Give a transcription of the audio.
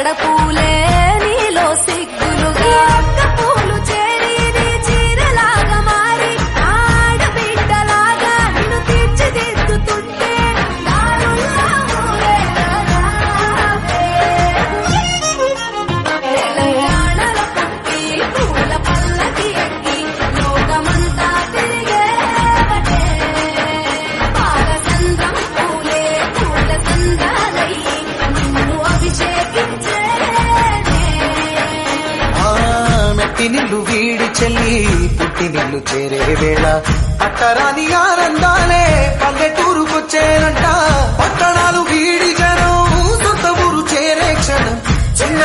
అక్కడ పూలే నీలో సిగ్గులుగా పూలు చేరి నీ చీరలాగా మారి ఆడబిడ్డలాగా నిన్ను తీర్చిదిద్దుతుంటే దారుల్లా ఊరేగారావే. తెలంగాణలో పుట్టి పూల పల్లకి ఎక్కి లోకమంతా తిరిగేవటే. పాలసంద్రం పూలే పూల సందాలయ్యి నిన్ను అభిషేకించేనే. మెట్టి నిల్లు వీడి చెల్లి పుట్టి నిల్లు చేరే వేళ పట్టరాని ఆనందాలే పల్లెటూరుకొచ్చేనంట. పట్టణాలు వీడి జనం సొంత ఊరు చేరే క్షణం చిన్న